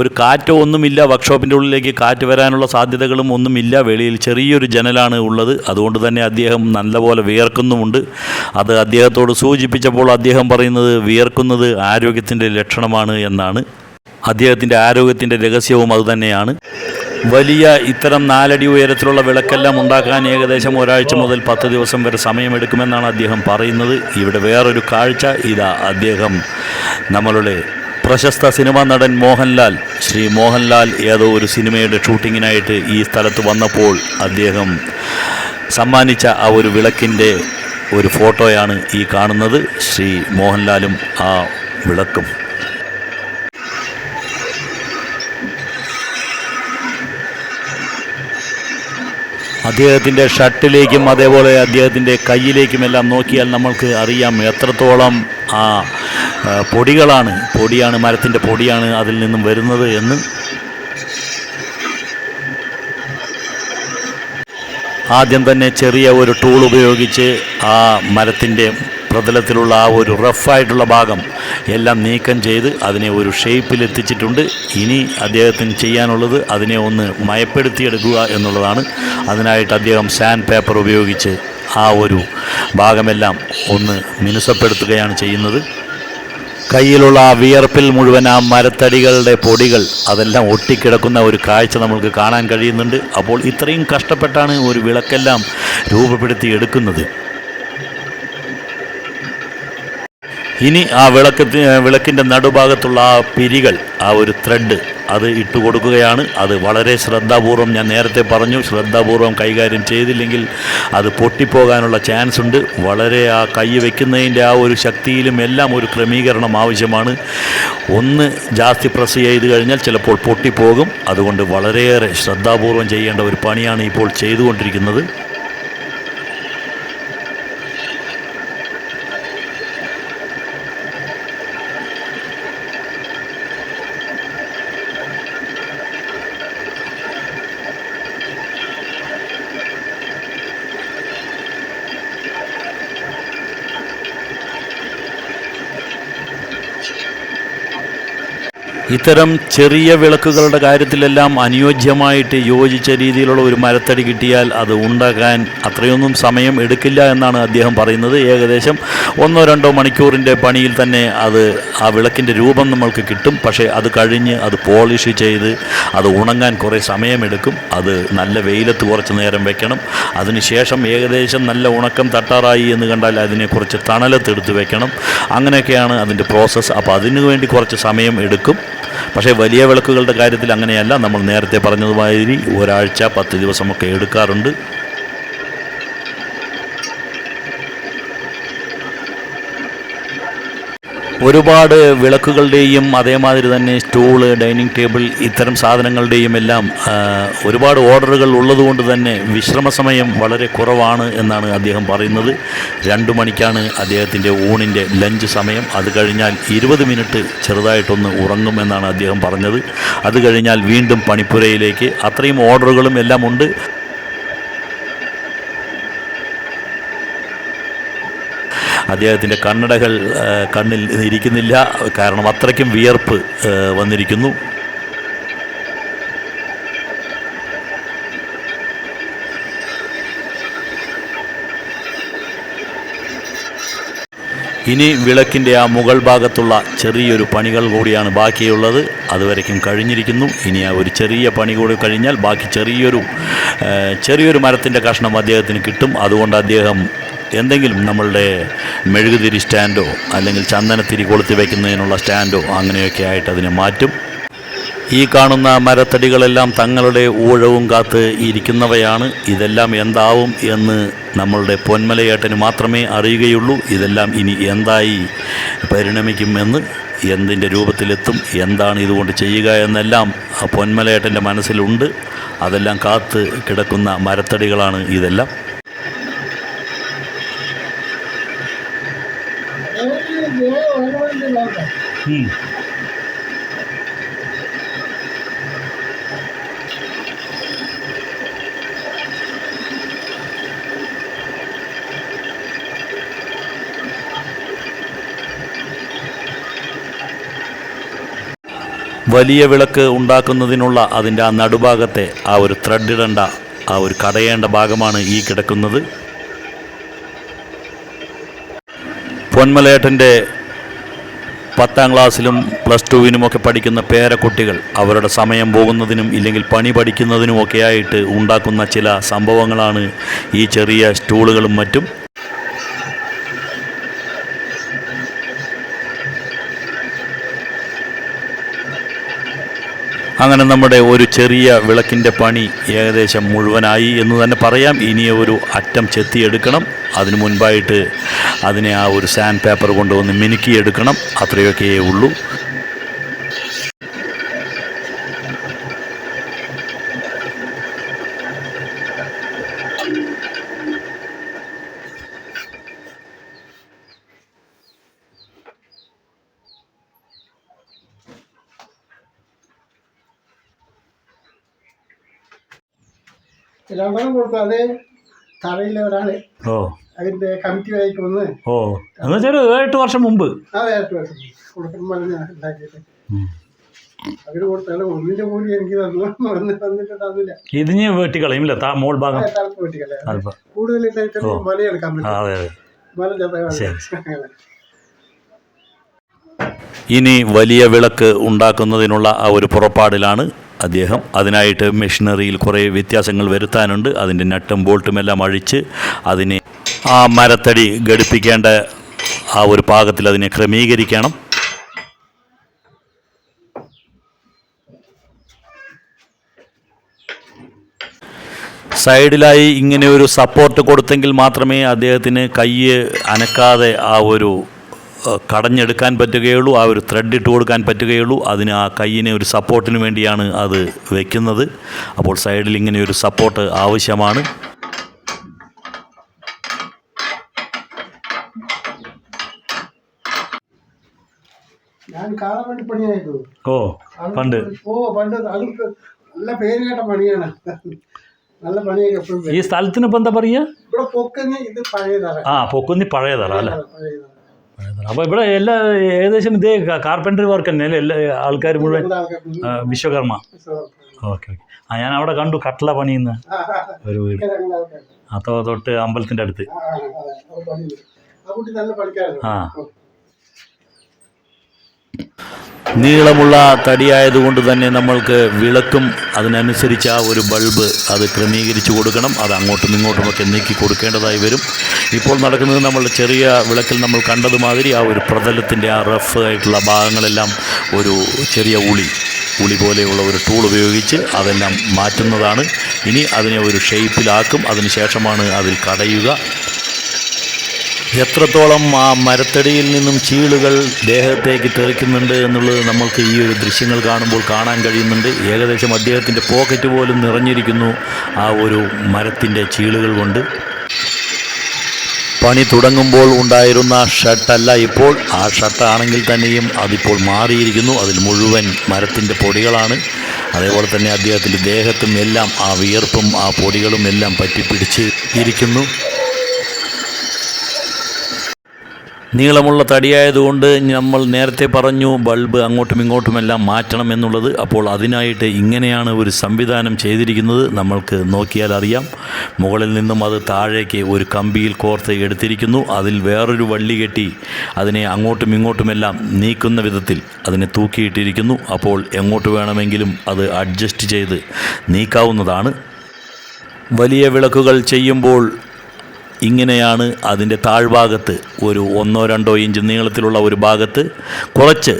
ഒരു കാറ്റോ ഒന്നുമില്ല, വർക്ക്ഷോപ്പിൻ്റെ ഉള്ളിലേക്ക് കാറ്റ് വരാനുള്ള സാധ്യതകളും ഒന്നുമില്ല. വെളിയിൽ ചെറിയൊരു ജനലാണ് ഉള്ളത്. അതുകൊണ്ട് തന്നെ അദ്ദേഹം നല്ലപോലെ വിയർക്കുന്നുമുണ്ട്. അത് അദ്ദേഹത്തോട് സൂചിപ്പിച്ചപ്പോൾ അദ്ദേഹം പറയുന്നത് വിയർക്കുന്നത് ആരോഗ്യത്തിൻ്റെ ലക്ഷണമാണ് എന്നാണ്. അദ്ദേഹത്തിൻ്റെ ആരോഗ്യത്തിൻ്റെ രഹസ്യവും അതുതന്നെയാണ്. വലിയ ഇത്തരം 4 അടി ഉയരത്തിലുള്ള വിളക്കെല്ലാം ഉണ്ടാക്കാൻ ഏകദേശം ഒരാഴ്ച മുതൽ 10 ദിവസം വരെ സമയമെടുക്കുമെന്നാണ് അദ്ദേഹം പറയുന്നത്. ഇവിടെ വേറൊരു കാഴ്ച ഇതാ, അദ്ദേഹം നമ്മളുടെ പ്രശസ്ത സിനിമാ നടൻ ശ്രീ മോഹൻലാൽ ഏതോ ഒരു സിനിമയുടെ ഷൂട്ടിങ്ങിനായിട്ട് ഈ സ്ഥലത്ത് വന്നപ്പോൾ അദ്ദേഹം സമ്മാനിച്ച ആ ഒരു വിളക്കിൻ്റെ ഒരു ഫോട്ടോയാണ് ഈ കാണുന്നത്. ശ്രീ മോഹൻലാലും ആ വിളക്കും. അദ്ദേഹത്തിൻ്റെ ഷർട്ടിലേക്കും അതേപോലെ അദ്ദേഹത്തിൻ്റെ കയ്യിലേക്കുമെല്ലാം നോക്കിയാൽ നമ്മൾക്ക് അറിയാം എത്രത്തോളം ആ പൊടിയാണ്, മരത്തിൻ്റെ പൊടിയാണ് അതിൽ നിന്നും വരുന്നത് എന്ന്. ആദ്യം തന്നെ ചെറിയ ഒരു ടൂൾ ഉപയോഗിച്ച് ആ മരത്തിൻ്റെ പ്രതലത്തിലുള്ള ആ ഒരു റഫായിട്ടുള്ള ഭാഗം എല്ലാം നീക്കം ചെയ്ത് അതിനെ ഒരു ഷേപ്പിലെത്തിച്ചിട്ടുണ്ട്. ഇനി അദ്ദേഹത്തിന് ചെയ്യാനുള്ളത് അതിനെ ഒന്ന് മയപ്പെടുത്തിയെടുക്കുക എന്നുള്ളതാണ്. അതിനായിട്ട് അദ്ദേഹം സാൻഡ് പേപ്പർ ഉപയോഗിച്ച് ആ ഒരു ഭാഗമെല്ലാം ഒന്ന് മിനുസപ്പെടുത്തുകയാണ് ചെയ്യുന്നത്. കയ്യിലുള്ള ആ വിയർപ്പിൽ മുഴുവൻ ആ മരത്തടികളുടെ പൊടികൾ അതെല്ലാം ഒട്ടിക്കിടക്കുന്ന ഒരു കാഴ്ച നമുക്ക് കാണാൻ കഴിയുന്നുണ്ട്. അപ്പോൾ ഇത്രയും കഷ്ടപ്പെട്ടാണ് ഒരു വിളക്കെല്ലാം രൂപപ്പെടുത്തി എടുക്കുന്നത്. ഇനി ആ വിളക്കിൻ്റെ നടുഭാഗത്തുള്ള ആ പിരികൾ, ആ ഒരു ത്രെഡ് അത് ഇട്ട് കൊടുക്കുകയാണ്. അത് വളരെ ശ്രദ്ധാപൂർവം, ഞാൻ നേരത്തെ പറഞ്ഞു, ശ്രദ്ധാപൂർവം കൈകാര്യം ചെയ്തില്ലെങ്കിൽ അത് പൊട്ടിപ്പോകാനുള്ള ചാൻസ് ഉണ്ട്. വളരെ ആ കൈ വയ്ക്കുന്നതിൻ്റെ ആ ഒരു ശക്തിയിലും എല്ലാം ഒരു ക്രമീകരണം ആവശ്യമാണ്. ഒന്ന് ജാസ്തി പ്രസ് ചെയ്ത് കഴിഞ്ഞാൽ ചിലപ്പോൾ പൊട്ടിപ്പോകും. അതുകൊണ്ട് വളരെയേറെ ശ്രദ്ധാപൂർവം ചെയ്യേണ്ട ഒരു പണിയാണ് ഇപ്പോൾ ചെയ്തുകൊണ്ടിരിക്കുന്നത്. ഇത്തരം ചെറിയ വിളക്കുകളുടെ കാര്യത്തിലെല്ലാം അനുയോജ്യമായിട്ട് യോജിച്ച രീതിയിലുള്ള ഒരു മരത്തടി കിട്ടിയാൽ അത് ഉണ്ടാക്കാൻ അത്രയൊന്നും സമയം എടുക്കില്ല എന്നാണ് അദ്ദേഹം പറയുന്നത്. ഏകദേശം 1-2 മണിക്കൂറിൻ്റെ പണിയിൽ തന്നെ ആ വിളക്കിൻ്റെ രൂപം നമ്മൾക്ക് കിട്ടും. പക്ഷേ അത് കഴിഞ്ഞ് അത് പോളിഷ് ചെയ്ത് അത് ഉണങ്ങാൻ കുറേ സമയമെടുക്കും. അത് നല്ല വെയിലത്ത് കുറച്ച് നേരം വെക്കണം. അതിനുശേഷം ഏകദേശം നല്ല ഉണക്കം തട്ടാറായി എന്ന് കണ്ടാൽ അതിനെ കുറച്ച് തണലത്തെടുത്ത് വെക്കണം. അങ്ങനെയൊക്കെയാണ് അതിൻ്റെ പ്രോസസ്സ്. അപ്പോൾ അതിനു വേണ്ടി കുറച്ച് സമയം എടുക്കും. പക്ഷേ വലിയ വിളക്കുകളുടെ കാര്യത്തിൽ അങ്ങനെയല്ല. നമ്മൾ നേരത്തെ പറഞ്ഞതുമാതിരി ഒരാഴ്ച 10 ദിവസമൊക്കെ എടുക്കാറുണ്ട്. ഒരുപാട് വിളക്കുകളുടെയും അതേമാതിരി തന്നെ സ്റ്റൂള്, ഡൈനിങ് ടേബിൾ ഇത്തരം സാധനങ്ങളുടെയും എല്ലാം ഒരുപാട് ഓർഡറുകൾ ഉള്ളതുകൊണ്ട് തന്നെ വിശ്രമസമയം വളരെ കുറവാണ് എന്നാണ് അദ്ദേഹം പറയുന്നത്. 2 മണിക്കാണ് അദ്ദേഹത്തിൻ്റെ ഊണിൻ്റെ ലഞ്ച് സമയം. അത് കഴിഞ്ഞാൽ 20 മിനിറ്റ് ചെറുതായിട്ടൊന്ന് ഉറങ്ങുമെന്നാണ് അദ്ദേഹം പറഞ്ഞത്. അത് കഴിഞ്ഞാൽ വീണ്ടും പണിപ്പുരയിലേക്ക്. അത്രയും ഓർഡറുകളും എല്ലാം ഉണ്ട്. അദ്ദേഹത്തിൻ്റെ കണ്ണടകൾ കണ്ണിൽ ഇരിക്കുന്നില്ല. കാരണം അത്രയ്ക്കും വിയർപ്പ് വന്നിരിക്കുന്നു. ഇനി വിളക്കിൻ്റെ ആ മുകൾ ഭാഗത്തുള്ള ചെറിയൊരു പണികൾ കൂടിയാണ് ബാക്കിയുള്ളത്. അതുവരയ്ക്കും കഴിഞ്ഞിരിക്കുന്നു. ഇനി ആ ഒരു ചെറിയ പണി കൂടി കഴിഞ്ഞാൽ ബാക്കി ചെറിയൊരു മരത്തിൻ്റെ കഷ്ണം അദ്ദേഹത്തിന് കിട്ടും. അതുകൊണ്ട് അദ്ദേഹം എന്തെങ്കിലും നമ്മളുടെ മെഴുകുതിരി സ്റ്റാൻഡോ അല്ലെങ്കിൽ ചന്ദനത്തിരി കൊളുത്തി വയ്ക്കുന്നതിനുള്ള സ്റ്റാൻഡോ അങ്ങനെയൊക്കെ ആയിട്ട് അതിനെ മാറ്റും. ഈ കാണുന്ന മരത്തടികളെല്ലാം തങ്ങളുടെ ഊഴവും കാത്ത് ഇരിക്കുന്നവയാണ്. ഇതെല്ലാം എന്താവും എന്ന് നമ്മളുടെ പൊന്മലയേട്ടന് മാത്രമേ അറിയുകയുള്ളൂ. ഇതെല്ലാം ഇനി എന്തായി പരിണമിക്കുമെന്ന്, എന്തിൻ്റെ രൂപത്തിലെത്തും, എന്താണ് ഇതുകൊണ്ട് ചെയ്യുക എന്നെല്ലാം പൊന്മലയേട്ടൻ്റെ മനസ്സിലുണ്ട്. അതെല്ലാം കാത്ത് കിടക്കുന്ന മരത്തടികളാണ് ഇതെല്ലാം. വലിയ വിളക്ക് ഉണ്ടാക്കുന്നതിനുള്ള അതിൻ്റെ ആ നടുഭാഗത്തെ ആ ഒരു ത്രെഡിടേണ്ട ആ ഒരു കടയേണ്ട ഭാഗമാണ് ഈ കിടക്കുന്നത്. പൊന്മലയേട്ടൻ്റെ 10ാം ക്ലാസ്സിലും +2-വിനുമൊക്കെ പഠിക്കുന്ന പേരക്കുട്ടികൾ അവരുടെ സമയം പോകുന്നതിനും ഇല്ലെങ്കിൽ പണി പഠിക്കുന്നതിനുമൊക്കെ ആയിട്ട് ഉണ്ടാക്കുന്ന ചില സംഭവങ്ങളാണ് ഈ ചെറിയ സ്റ്റൂളുകളും മറ്റും. അങ്ങനെ നമ്മുടെ ഒരു ചെറിയ വിളക്കിൻ്റെ പണി ഏകദേശം മുഴുവനായി എന്ന് തന്നെ പറയാം. ഇനി ഒരു അറ്റം ചെത്തിയെടുക്കണം. അതിനു മുൻപായിട്ട് അതിനെ ആ ഒരു സാൻഡ് പേപ്പർ കൊണ്ടുവന്ന് മിനുക്കിയെടുക്കണം. അത്രയൊക്കെയേ ഉള്ളൂ. രണ്ടെണ്ണം കൊടുത്തു. അതേ തറയിലെ ഒരാള് അതിന്റെ കമ്മിറ്റി വായിക്ക് വന്ന് എന്നുവെച്ചാൽ 7-8 വർഷം മുമ്പ് അതെ 8 വർഷം കൊടുക്കണം പറഞ്ഞ് ഉണ്ടാക്കിയിട്ട് അവര് കൊടുത്താൽ ഒന്നിന്റെ കൂടി എനിക്ക് തന്നിട്ട് തന്നില്ല. ഇതിന് വെട്ടിക്കളയുമില്ല മോൾ ഭാഗം തലപ്പ് വെട്ടിക്കളെ കൂടുതലിട്ടായിട്ട് മലയെടുക്കാൻ പറ്റും. മല ഇനി വലിയ വിളക്ക് ഉണ്ടാക്കുന്നതിനുള്ള ആ ഒരു പുറപ്പാടിലാണ് അദ്ദേഹം. അതിനായിട്ട് മെഷീനറിയിൽ കുറേ വ്യത്യാസങ്ങൾ വരുത്താനുണ്ട്. അതിൻ്റെ നട്ടും ബോൾട്ടുമെല്ലാം അഴിച്ച് അതിനെ ആ മരത്തടി ഘടിപ്പിക്കേണ്ട ആ ഒരു പാകത്തിൽ അതിനെ ക്രമീകരിക്കണം. സൈഡിലായി ഇങ്ങനെ ഒരു സപ്പോർട്ട് കൊടുത്തെങ്കിൽ മാത്രമേ അദ്ദേഹത്തിന് കൈ അനക്കാതെ ആ ഒരു കടഞ്ഞെടുക്കാൻ പറ്റുകയുള്ളൂ, ആ ഒരു ത്രെഡ് ഇട്ട് കൊടുക്കാൻ പറ്റുകയുള്ളൂ. അതിന് ആ കയ്യിന് ഒരു സപ്പോർട്ടിന് വേണ്ടിയാണ് അത് വയ്ക്കുന്നത്. അപ്പോൾ സൈഡിൽ ഇങ്ങനെ ഒരു സപ്പോർട്ട് ആവശ്യമാണ്. ഞാൻ കാണാൻ വേണ്ടി പണിയായിരുന്നു. പണ്ട് അത് നല്ല പേര് കേട്ട പണിയാണ്. നല്ല പണിയൊക്കെ എപ്പോഴും. ഈ സ്ഥലത്തിന് ഇപ്പം എന്താ പറയുക? ഇവിടെ പൊക്കുന്നി ഇത് പഴയതറ. പൊക്കുന്നി പഴയതറ അല്ലേ? അപ്പോൾ ഇവിടെ എല്ലാ ഏകദേശം ഇതേ കാർപ്പൻറ്ററി വർക്ക് തന്നെ അല്ലേ എല്ലാ ആൾക്കാർ മുഴുവൻ വിശ്വകർമ്മ. ഓക്കെ. ഞാൻ അവിടെ കണ്ടു കട്ട്ള പണിയുന്ന ഒരു വീട് തൊട്ട് അമ്പലത്തിൻ്റെ അടുത്ത്. ആ, നീളമുള്ള തടിയായതുകൊണ്ട് തന്നെ നമ്മൾക്ക് വിളക്കും അതിനനുസരിച്ച് ആ ഒരു ബൾബ് അത് ക്രമീകരിച്ച് കൊടുക്കണം. അത് അങ്ങോട്ടും ഇങ്ങോട്ടുമൊക്കെ നീക്കി കൊടുക്കേണ്ടതായി വരും. ഇപ്പോൾ നടക്കുന്നത് നമ്മളുടെ ചെറിയ വിളക്കിൽ നമ്മൾ കണ്ടതുമാതിരി ആ ഒരു പ്രതലത്തിൻ്റെ ആ റഫ് ആയിട്ടുള്ള ഭാഗങ്ങളെല്ലാം ഒരു ചെറിയ ഉളി പോലെയുള്ള ഒരു ടൂൾ ഉപയോഗിച്ച് അതെല്ലാം മാറ്റുന്നതാണ്. ഇനി അതിനെ ഒരു ഷേപ്പിലാക്കും. അതിനുശേഷമാണ് അതിൽ കടയുക. എത്രത്തോളം ആ മരത്തടിയിൽ നിന്നും ചീളുകൾ ദേഹത്തേക്ക് തെറിക്കുന്നുണ്ട് എന്നുള്ളത് നമ്മൾക്ക് ഈ ഒരു ദൃശ്യങ്ങൾ കാണുമ്പോൾ കാണാൻ കഴിയുന്നുണ്ട്. ഏകദേശം അദ്ദേഹത്തിൻ്റെ പോക്കറ്റ് പോലും നിറഞ്ഞിരിക്കുന്നു ആ ഒരു മരത്തിൻ്റെ ചീളുകൾ കൊണ്ട്. പണി തുടങ്ങുമ്പോൾ ഉണ്ടായിരുന്ന ഷർട്ടല്ല ഇപ്പോൾ. ആ ഷർട്ടാണെങ്കിൽ തന്നെയും അതിപ്പോൾ മാറിയിരിക്കുന്നു. അതിൽ മുഴുവൻ മരത്തിൻ്റെ പൊടികളാണ്. അതേപോലെ തന്നെ അദ്ദേഹത്തിൻ്റെ ദേഹത്തും എല്ലാം ആ വിയർപ്പും ആ പൊടികളും എല്ലാം പറ്റിപ്പിടിച്ച് ഇരിക്കുന്നു. നീളമുള്ള തടിയായതുകൊണ്ട് നമ്മൾ നേരത്തെ പറഞ്ഞു ബൾബ് അങ്ങോട്ടും ഇങ്ങോട്ടുമെല്ലാം മാറ്റണം എന്നുള്ളത്. അപ്പോൾ അതിനായിട്ട് ഇങ്ങനെയാണ് ഒരു സംവിധാനം ചെയ്തിരിക്കുന്നത്. നമ്മൾക്ക് നോക്കിയാൽ അറിയാം. മുകളിൽ നിന്നും അത് താഴേക്ക് ഒരു കമ്പിയിൽ കോർത്ത് എടുത്തിരിക്കുന്നു. അതിൽ വേറൊരു വള്ളി കെട്ടി അതിനെ അങ്ങോട്ടും ഇങ്ങോട്ടുമെല്ലാം നീക്കുന്ന വിധത്തിൽ അതിനെ തൂക്കിയിട്ടിരിക്കുന്നു. അപ്പോൾ എങ്ങോട്ട് വേണമെങ്കിലും അത് അഡ്ജസ്റ്റ് ചെയ്ത് നീക്കാവുന്നതാണ്. വലിയ വിളക്കുകൾ ചെയ്യുമ്പോൾ ഇങ്ങനെയാണ് അതിൻ്റെ താഴ്ഭാഗത്ത് ഒരു 1-2 ഇഞ്ച് നീളത്തിലുള്ള ഒരു ഭാഗത്ത് കുറച്ച്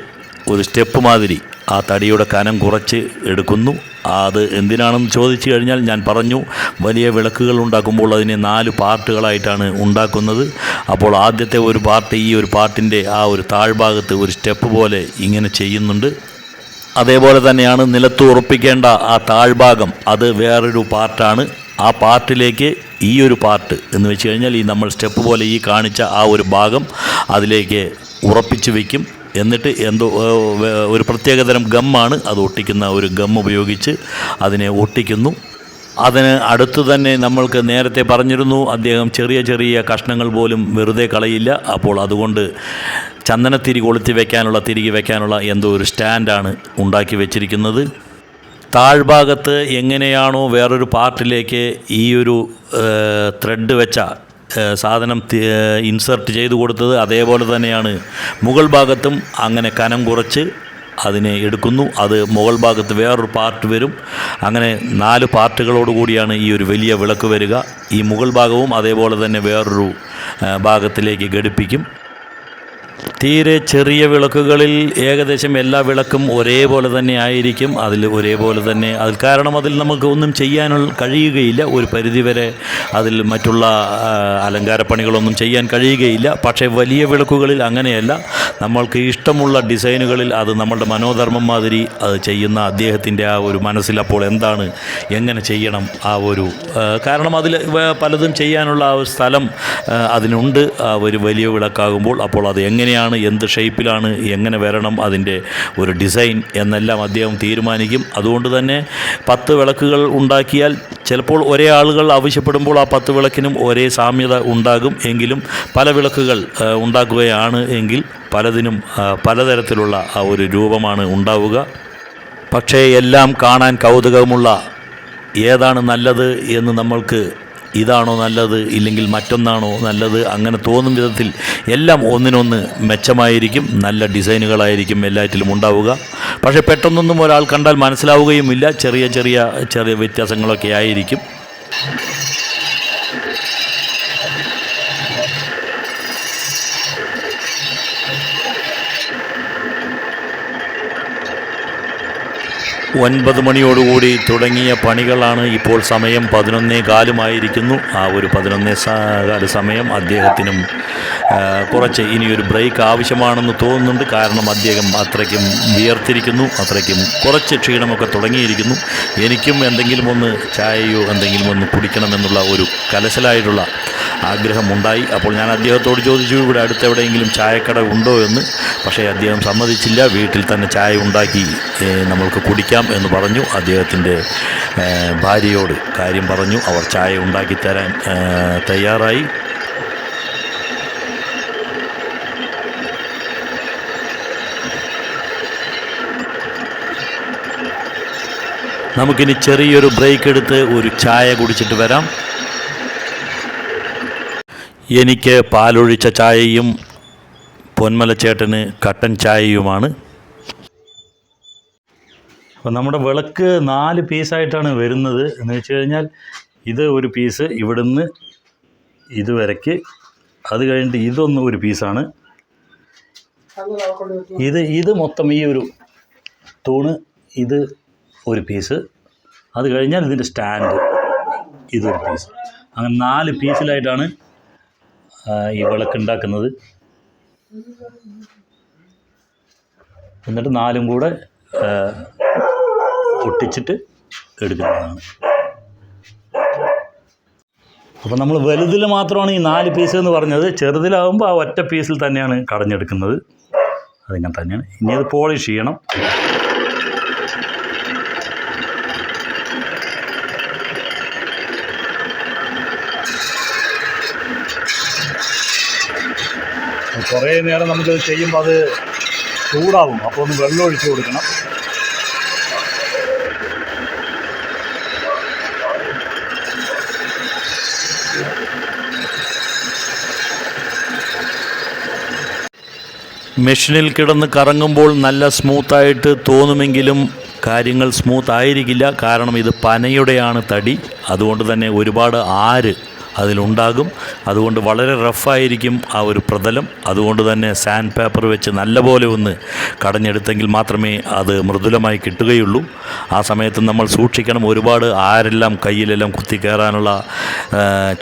ഒരു സ്റ്റെപ്പ് മാതിരി ആ തടിയുടെ കനം കുറച്ച് എടുക്കുന്നു. അത് എന്തിനാണെന്ന് ചോദിച്ചു കഴിഞ്ഞാൽ ഞാൻ പറഞ്ഞു, വലിയ വിളക്കുകൾ ഉണ്ടാക്കുമ്പോൾ അതിനെ 4 പാർട്ടുകളായിട്ടാണ് ഉണ്ടാക്കുന്നത്. അപ്പോൾ ആദ്യത്തെ ഒരു പാർട്ട് ഈ ഒരു പാർട്ടിൻ്റെ ആ ഒരു താഴ്ഭാഗത്ത് ഒരു സ്റ്റെപ്പ് പോലെ ഇങ്ങനെ ചെയ്യുന്നുണ്ട്. അതേപോലെ തന്നെയാണ് നിലത്ത് ഉറപ്പിക്കേണ്ട ആ താഴ്ഭാഗം, അത് വേറൊരു പാർട്ടാണ്. ആ പാർട്ടിലേക്ക് ഈ ഒരു പാർട്ട് എന്ന് വെച്ച് കഴിഞ്ഞാൽ ഈ നമ്മൾ സ്റ്റെപ്പ് പോലെ ഈ കാണിച്ച ആ ഒരു ഭാഗം അതിലേക്ക് ഉറപ്പിച്ച് വയ്ക്കും. എന്നിട്ട് ഒരു പ്രത്യേകതരം ഗമ്മാണ് അത് ഒട്ടിക്കുന്ന ഒരു ഗം ഉപയോഗിച്ച് അതിനെ ഒട്ടിക്കുന്നു. അതിന് അടുത്ത് തന്നെ നമ്മൾക്ക് നേരത്തെ പറഞ്ഞിരുന്നു അദ്ദേഹം ചെറിയ ചെറിയ കഷ്ണങ്ങൾ പോലും വെറുതെ കളയില്ല. അപ്പോൾ അതുകൊണ്ട് ചന്ദനത്തിരി കൊളുത്തി തിരികെ വയ്ക്കാനുള്ള എന്തോ ഒരു സ്റ്റാൻഡാണ് ഉണ്ടാക്കി വെച്ചിരിക്കുന്നത്. താഴ്ഭാഗത്ത് എങ്ങനെയാണോ വേറൊരു പാർട്ടിലേക്ക് ഈ ഒരു ത്രെഡ് വെച്ച സാധനം ഇൻസർട്ട് ചെയ്ത് കൊടുത്തത്, അതേപോലെ തന്നെയാണ് മുകൾ ഭാഗത്തും അങ്ങനെ കനം കുറച്ച് അതിനെ എടുക്കുന്നു. അത് മുകൾ ഭാഗത്ത് വേറൊരു പാർട്ട് വരും. അങ്ങനെ 4 പാർട്ടുകളോട് കൂടിയാണ് ഈ ഒരു വലിയ വിളക്ക് വരിക. ഈ മുകൾ ഭാഗവും അതേപോലെ തന്നെ വേറൊരു ഭാഗത്തിലേക്ക് ഘടിപ്പിക്കും. തീരെ ചെറിയ വിളക്കുകളിൽ ഏകദേശം എല്ലാ വിളക്കും ഒരേപോലെ തന്നെ ആയിരിക്കും. അതിൽ ഒരേപോലെ തന്നെ കാരണം അതിൽ നമുക്ക് ഒന്നും ചെയ്യാൻ കഴിയുകയില്ല. ഒരു പരിധിവരെ അതിൽ മറ്റുള്ള അലങ്കാരപ്പണികളൊന്നും ചെയ്യാൻ കഴിയുകയില്ല. പക്ഷേ വലിയ വിളക്കുകളിൽ അങ്ങനെയല്ല. നമ്മൾക്ക് ഇഷ്ടമുള്ള ഡിസൈനുകളിൽ അത് നമ്മളുടെ മനോധർമ്മം മാതിരി അത് ചെയ്യുന്ന അദ്ദേഹത്തിൻ്റെ ആ ഒരു മനസ്സിൽ അപ്പോൾ എന്താണ് എങ്ങനെ ചെയ്യണം ആ ഒരു കാരണം അതിൽ പലതും ചെയ്യാനുള്ള ആ ഒരു സ്ഥലം അതിനുണ്ട്. ആ ഒരു വലിയ വിളക്കാകുമ്പോൾ അപ്പോൾ അത് എങ്ങനെയാണ്, എന്ത് ഷേപ്പിലാണ്, എങ്ങനെ വരണം, അതിൻ്റെ ഒരു ഡിസൈൻ എന്നെല്ലാം അദ്ദേഹം തീരുമാനിക്കും. അതുകൊണ്ട് തന്നെ 10 വിളക്കുകൾ ഉണ്ടാക്കിയാൽ ചിലപ്പോൾ ഒരേ ആളുകൾ ആവശ്യപ്പെടുമ്പോൾ ആ 10 വിളക്കിനും ഒരേ സാമ്യത ഉണ്ടാകും. എങ്കിലും പല വിളക്കുകൾ ഉണ്ടാക്കുകയാണ് എങ്കിൽ പലതിനും പലതരത്തിലുള്ള ആ ഒരു രൂപമാണ് ഉണ്ടാവുക. പക്ഷേ എല്ലാം കാണാൻ കൗതുകമുള്ള, ഏതാണ് നല്ലത് എന്ന് നമ്മൾക്ക് ഇതാണോ നല്ലത് ഇല്ലെങ്കിൽ മറ്റൊന്നാണോ നല്ലത് അങ്ങനെ തോന്നും വിധത്തിൽ എല്ലാം ഒന്നിനൊന്ന് മെച്ചമായിരിക്കും. നല്ല ഡിസൈനുകളായിരിക്കും എല്ലാറ്റിലും ഉണ്ടാവുക. പക്ഷേ പെട്ടെന്നൊന്നും ഒരാൾ കണ്ടാൽ മനസ്സിലാവുകയുമില്ല. ചെറിയ ചെറിയ വ്യത്യാസങ്ങളൊക്കെ ആയിരിക്കും. ഒൻപത് മണിയോടുകൂടി തുടങ്ങിയ പണികളാണ്. ഇപ്പോൾ സമയം 11:15 ആ ഒരു 11:15 സമയം അദ്ദേഹത്തിനും കുറച്ച് ഇനിയൊരു ബ്രേക്ക് ആവശ്യമാണെന്ന് തോന്നുന്നുണ്ട്. കാരണം അദ്ദേഹം അത്രയ്ക്കും വിയർത്തിരിക്കുന്നു, അത്രയ്ക്കും കുറച്ച് ക്ഷീണമൊക്കെ തുടങ്ങിയിരിക്കുന്നു. എനിക്കും എന്തെങ്കിലും ഒന്ന് ചായയോ എന്തെങ്കിലും ഒന്ന് കുടിക്കണമെന്നുള്ള ഒരു കലശലായിട്ടുള്ള ആഗ്രഹമുണ്ടായി. അപ്പോൾ ഞാൻ അദ്ദേഹത്തോട് ചോദിച്ചു ഇവിടെ അടുത്തെവിടെയെങ്കിലും ചായക്കട ഉണ്ടോ എന്ന്. പക്ഷേ അദ്ദേഹം സമ്മതിച്ചില്ല. വീട്ടിൽ തന്നെ ചായ ഉണ്ടാക്കി നമ്മൾക്ക് കുടിക്കാം എന്ന് പറഞ്ഞു. അദ്ദേഹത്തിൻ്റെ ഭാര്യയോട് കാര്യം പറഞ്ഞു. അവർ ചായ ഉണ്ടാക്കി തരാൻ തയ്യാറായി. നമുക്കിനി ചെറിയൊരു ബ്രേക്ക് എടുത്ത് ഒരു ചായ കുടിച്ചിട്ട് വരാം. എനിക്ക് പാലൊഴിച്ച ചായയും പൊന്മലച്ചേട്ടന് കട്ടൻ ചായയുമാണ്. അപ്പോൾ നമ്മുടെ വിളക്ക് 4 പീസായിട്ടാണ് വരുന്നത്. എന്ന് വെച്ച് കഴിഞ്ഞാൽ ഇത് ഒരു പീസ് ഇവിടുന്ന് ഇതുവരയ്ക്ക്, അത് കഴിഞ്ഞിട്ട് ഇതൊന്നും ഒരു പീസാണ്. ഇത് മൊത്തം ഈ ഒരു തൂണ്, ഇത് ഒരു പീസ്, അത് കഴിഞ്ഞാൽ ഇതിൻ്റെ സ്റ്റാൻഡ്, ഇതൊരു പീസ്. അങ്ങനെ 4 പീസിലായിട്ടാണ് ഈ വിളക്കുണ്ടാക്കുന്നത്. എന്നിട്ട് 4ഉം കൂടെ ഒട്ടിച്ചിട്ട് എടുക്കുന്നതാണ്. അപ്പോൾ നമ്മൾ വലുതിൽ മാത്രമാണ് ഈ 4 പീസ് എന്ന് പറഞ്ഞത്. ചെറുതിലാകുമ്പോൾ ആ ഒറ്റ പീസിൽ തന്നെയാണ് കടഞ്ഞെടുക്കുന്നത്. അതിങ്ങനെ തന്നെയാണ്. ഇനി അത് പോളിഷ് ചെയ്യണം. കുറേ നേരം നമുക്കത് ചെയ്യുമ്പോൾ അത് ചൂടാവും. അപ്പോൾ ഒന്ന് വെള്ളം ഒഴിച്ച് കൊടുക്കണം. മെഷീനിൽ കിടന്ന് കറങ്ങുമ്പോൾ നല്ല സ്മൂത്തായിട്ട് തോന്നുമെങ്കിലും കാര്യങ്ങൾ സ്മൂത്ത് ആയിരിക്കില്ല. കാരണം ഇത് പനയുടെയാണ് തടി. അതുകൊണ്ട് തന്നെ ഒരുപാട് ആര് അതിലുണ്ടാകും. അതുകൊണ്ട് വളരെ റഫായിരിക്കും ആ ഒരു പ്രതലം. അതുകൊണ്ട് തന്നെ സാൻഡ് പേപ്പർ വെച്ച് നല്ലപോലെ ഒന്ന് കടഞ്ഞെടുത്തെങ്കിൽ മാത്രമേ അത് മൃദുലമായി കിട്ടുകയുള്ളൂ. ആ സമയത്ത് നമ്മൾ സൂക്ഷിക്കണം. ഒരുപാട് ആരെല്ലാം കയ്യിലെല്ലാം കുത്തി കയറാനുള്ള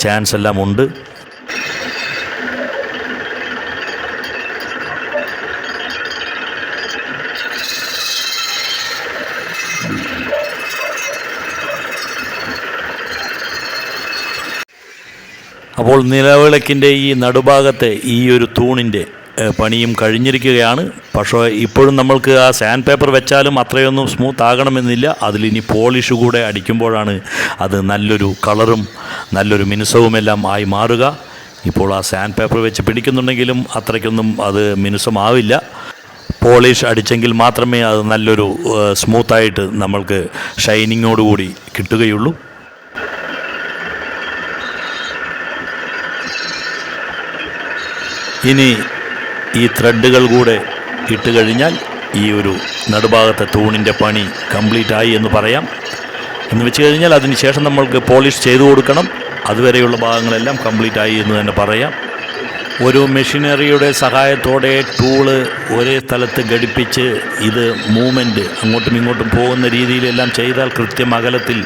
ചാൻസ് എല്ലാം ഉണ്ട്. അപ്പോൾ നിലവിളക്കിൻ്റെ ഈ നടുഭാഗത്തെ ഈ ഒരു തൂണിൻ്റെ പണിയും കഴിഞ്ഞിരിക്കുകയാണ്. പക്ഷേ ഇപ്പോഴും നമ്മൾക്ക് ആ സാൻഡ് പേപ്പർ വെച്ചാലും അത്രയൊന്നും സ്മൂത്ത് ആകണമെന്നില്ല. അതിലിനി പോളിഷ് കൂടെ അടിക്കുമ്പോഴാണ് അത് നല്ലൊരു കളറും നല്ലൊരു മിനുസവുമെല്ലാം ആയി മാറുക. ഇപ്പോൾ ആ സാൻഡ് പേപ്പർ വെച്ച് പിടിക്കുന്നുണ്ടെങ്കിലും അത്രയ്ക്കൊന്നും അത് മിനുസമാവില്ല. പോളിഷ് അടിച്ചെങ്കിൽ മാത്രമേ അത് നല്ലൊരു സ്മൂത്തായിട്ട് നമ്മൾക്ക് ഷൈനിങ്ങോടുകൂടി കിട്ടുകയുള്ളൂ. ഇനി ഈ ത്രെഡുകൾ കൂടെ ഇട്ട് കഴിഞ്ഞാൽ ഈ ഒരു നടുഭാഗത്തെ തൂണിൻ്റെ പണി കംപ്ലീറ്റ് ആയി എന്ന് പറയാം. എന്ന് വെച്ച് കഴിഞ്ഞാൽ അതിന് ശേഷം നമ്മൾക്ക് പോളിഷ് ചെയ്തു കൊടുക്കണം. അതുവരെയുള്ള ഭാഗങ്ങളെല്ലാം കംപ്ലീറ്റ് ആയി എന്ന് തന്നെ പറയാം. ഒരു മെഷീനറിയുടെ സഹായത്തോടെ ടൂള് ഒരേ സ്ഥലത്ത് ഘടിപ്പിച്ച് ഇത് മൂവ്മെൻറ്റ് അങ്ങോട്ടും ഇങ്ങോട്ടും പോകുന്ന രീതിയിലെല്ലാം ചെയ്താൽ കൃത്യം അകലത്തിൽ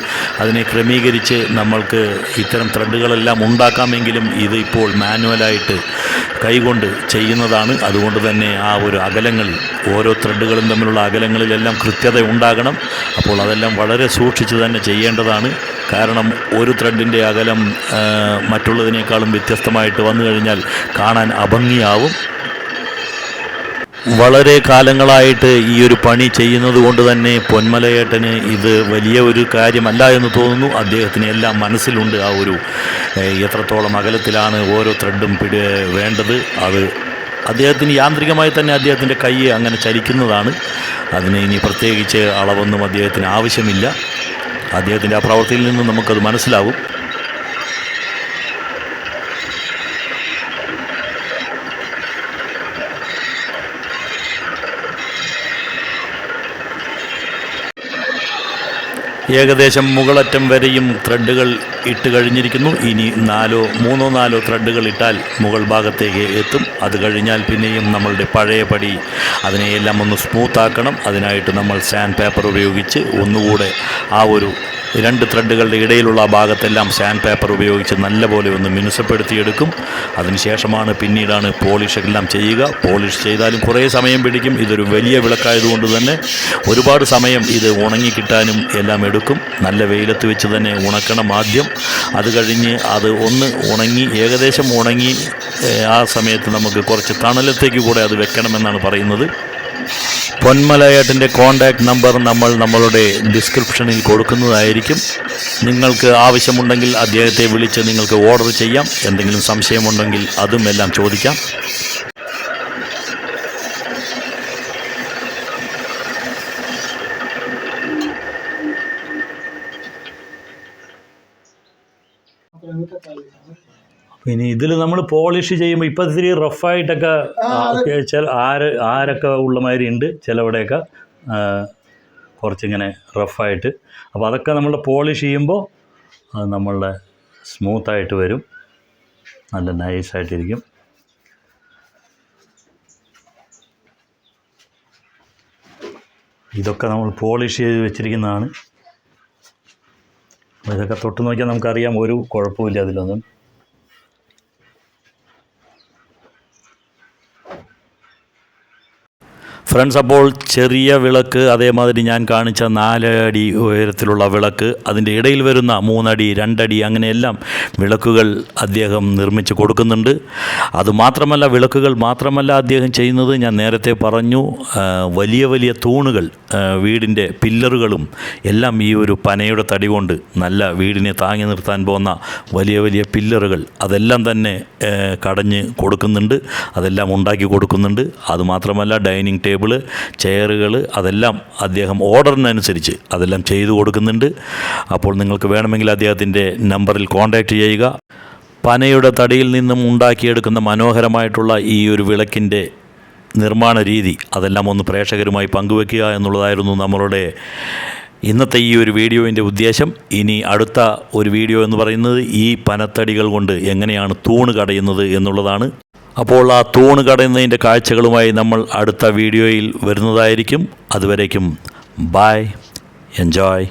അതിനെ ക്രമീകരിച്ച് നമ്മൾക്ക് ഇത്തരം ത്രെഡുകളെല്ലാം ഉണ്ടാക്കാമെങ്കിലും ഇത് ഇപ്പോൾ മാനുവലായിട്ട് കൈകൊണ്ട് ചെയ്യുന്നതാണ്. അതുകൊണ്ട് തന്നെ ആ ഒരു അകലങ്ങളിൽ, ഓരോ ത്രെഡുകളും തമ്മിലുള്ള അകലങ്ങളിലെല്ലാം കൃത്യത ഉണ്ടാകണം. അപ്പോൾ അതെല്ലാം വളരെ സൂക്ഷിച്ച് തന്നെ ചെയ്യേണ്ടതാണ്. കാരണം ഒരു ത്രെഡിൻ്റെ അകലം മറ്റുള്ളതിനേക്കാളും വ്യത്യസ്തമായിട്ട് വന്നു കഴിഞ്ഞാൽ കാണാൻ അഭംഗിയാവും. വളരെ കാലങ്ങളായിട്ട് ഈ ഒരു പണി ചെയ്യുന്നത് കൊണ്ട് തന്നെ പൊന്മലയേട്ടന് ഇത് വലിയ ഒരു കാര്യമല്ല എന്ന് തോന്നുന്നു. അദ്ദേഹത്തിന് എല്ലാം മനസ്സിലുണ്ട്. ആ ഒരു എത്രത്തോളം അകലത്തിലാണ് ഓരോ ത്രെഡും വേണ്ടത്. അത് അദ്ദേഹത്തിന് യാന്ത്രികമായി തന്നെ അദ്ദേഹത്തിൻ്റെ കൈ അങ്ങനെ ചലിക്കുന്നതാണ്. അതിന് ഇനി പ്രത്യേകിച്ച് അളവൊന്നും അദ്ദേഹത്തിന് ആവശ്യമില്ല. അദ്ദേഹത്തിൻ്റെ ആ പ്രവൃത്തിയിൽ നിന്ന് നമുക്കത് മനസ്സിലാവും. ഏകദേശം മുകളറ്റം വരെയും ത്രെഡുകൾ ഇട്ട് കഴിഞ്ഞിരിക്കുന്നു. ഇനി 3-4 ത്രെഡുകൾ ഇട്ടാൽ മുകൾ ഭാഗത്തേക്ക് എത്തും. അത് കഴിഞ്ഞാൽ പിന്നെയും നമ്മളുടെ പഴയ പടി അതിനെയെല്ലാം ഒന്ന് സ്മൂത്താക്കണം. അതിനായിട്ട് നമ്മൾ സാൻഡ് പേപ്പർ ഉപയോഗിച്ച് ഒന്നുകൂടെ ആ ഒരു 2 ത്രെഡുകളുടെ ഇടയിലുള്ള ഭാഗത്തെല്ലാം സാൻഡ് പേപ്പർ ഉപയോഗിച്ച് നല്ലപോലെ ഒന്ന് മിനുസപ്പെടുത്തിയെടുക്കും. അതിനുശേഷമാണ് പിന്നീടാണ് പോളിഷ് എല്ലാം ചെയ്യുക. പോളിഷ് ചെയ്താലും കുറേ സമയം പിടിക്കും. ഇതൊരു വലിയ വിളക്കായതുകൊണ്ട് തന്നെ ഒരുപാട് സമയം ഇത് ഉണങ്ങിക്കിട്ടാനും എല്ലാം എടുക്കും. നല്ല വെയിലത്ത് വെച്ച് തന്നെ ഉണക്കണം ആദ്യം. അത് കഴിഞ്ഞ് അത് ഒന്ന് ഉണങ്ങി, ഏകദേശം ഉണങ്ങി ആ സമയത്ത് നമുക്ക് കുറച്ച് തണലത്തേക്ക് കൂടെ അത് വെക്കണമെന്നാണ് പറയുന്നത്. പൊന്മലയേട്ടൻ്റെ കോൺടാക്റ്റ് നമ്പർ നമ്മളുടെ ഡിസ്ക്രിപ്ഷനിൽ കൊടുക്കുന്നതായിരിക്കും. നിങ്ങൾക്ക് ആവശ്യമുണ്ടെങ്കിൽ അദ്ദേഹത്തെ വിളിച്ച് നിങ്ങൾക്ക് ഓർഡർ ചെയ്യാം. എന്തെങ്കിലും സംശയമുണ്ടെങ്കിൽ അതും എല്ലാം ചോദിക്കാം. ഇനി ഇതിൽ നമ്മൾ പോളിഷ് ചെയ്യുമ്പോൾ ഇപ്പം ഇത്തിരി റഫായിട്ടൊക്കെ ചില ആരൊക്കെ ഉള്ള മാതിരി ഉണ്ട് ചിലവിടെയൊക്കെ കുറച്ചിങ്ങനെ റഫായിട്ട്. അപ്പോൾ അതൊക്കെ നമ്മൾ പോളിഷ് ചെയ്യുമ്പോൾ അത് നമ്മളുടെ സ്മൂത്തായിട്ട് വരും, നല്ല നൈസായിട്ടിരിക്കും. ഇതൊക്കെ നമ്മൾ പോളിഷ് ചെയ്ത് വെച്ചിരിക്കുന്നതാണ്. അപ്പോൾ ഇതൊക്കെ തൊട്ട് നോക്കിയാൽ നമുക്കറിയാം ഒരു കുഴപ്പമില്ല അതിലൊന്നും. ഫ്രണ്ട്സ്, അപ്പോൾ ചെറിയ വിളക്ക്, അതേമാതിരി ഞാൻ കാണിച്ച 4 അടി ഉയരത്തിലുള്ള വിളക്ക്, അതിൻ്റെ ഇടയിൽ വരുന്ന 3 അടി 2 അടി അങ്ങനെയെല്ലാം വിളക്കുകൾ അദ്ദേഹം നിർമ്മിച്ച് കൊടുക്കുന്നുണ്ട്. അതുമാത്രമല്ല, വിളക്കുകൾ മാത്രമല്ല അദ്ദേഹം ചെയ്യുന്നത്, ഞാൻ നേരത്തെ പറഞ്ഞു, വലിയ വലിയ തൂണുകൾ, വീടിൻ്റെ പില്ലറുകളും എല്ലാം ഈ ഒരു പനയുടെ തടി കൊണ്ട് നല്ല വീടിനെ താങ്ങി നിർത്താൻ പോകുന്ന വലിയ വലിയ പില്ലറുകൾ അതെല്ലാം തന്നെ കടഞ്ഞ് കൊടുക്കുന്നുണ്ട്, അതെല്ലാം ഉണ്ടാക്കി കൊടുക്കുന്നുണ്ട്. അതുമാത്രമല്ല, ഡൈനിങ് ടേബിൾ, ചെയറുകൾ അതെല്ലാം അദ്ദേഹം ഓർഡറിനനുസരിച്ച് അതെല്ലാം ചെയ്തു കൊടുക്കുന്നുണ്ട്. അപ്പോൾ നിങ്ങൾക്ക് വേണമെങ്കിൽ അദ്ദേഹത്തിൻ്റെ നമ്പറിൽ കോൺടാക്റ്റ് ചെയ്യുക. പനയുടെ തടിയിൽ നിന്നും ഉണ്ടാക്കിയെടുക്കുന്ന മനോഹരമായിട്ടുള്ള ഈ ഒരു വിളക്കിൻ്റെ നിർമ്മാണ രീതി അതെല്ലാം ഒന്ന് പ്രേക്ഷകരുമായി പങ്കുവെക്കുക എന്നുള്ളതായിരുന്നു നമ്മളുടെ ഇന്നത്തെ ഈ ഒരു വീഡിയോൻ്റെ ഉദ്ദേശം. ഇനി അടുത്ത ഒരു വീഡിയോ എന്ന് പറയുന്നത് ഈ പനത്തടികൾ കൊണ്ട് എങ്ങനെയാണ് തൂണ് കടയുന്നത് എന്നുള്ളതാണ്. അപ്പോൾ ആ തൂണ് കടയുന്നതിൻ്റെ കാഴ്ചകളുമായി നമ്മൾ അടുത്ത വീഡിയോയിൽ വരുന്നതായിരിക്കും. അതുവരേക്കും ബൈ, എൻജോയ്.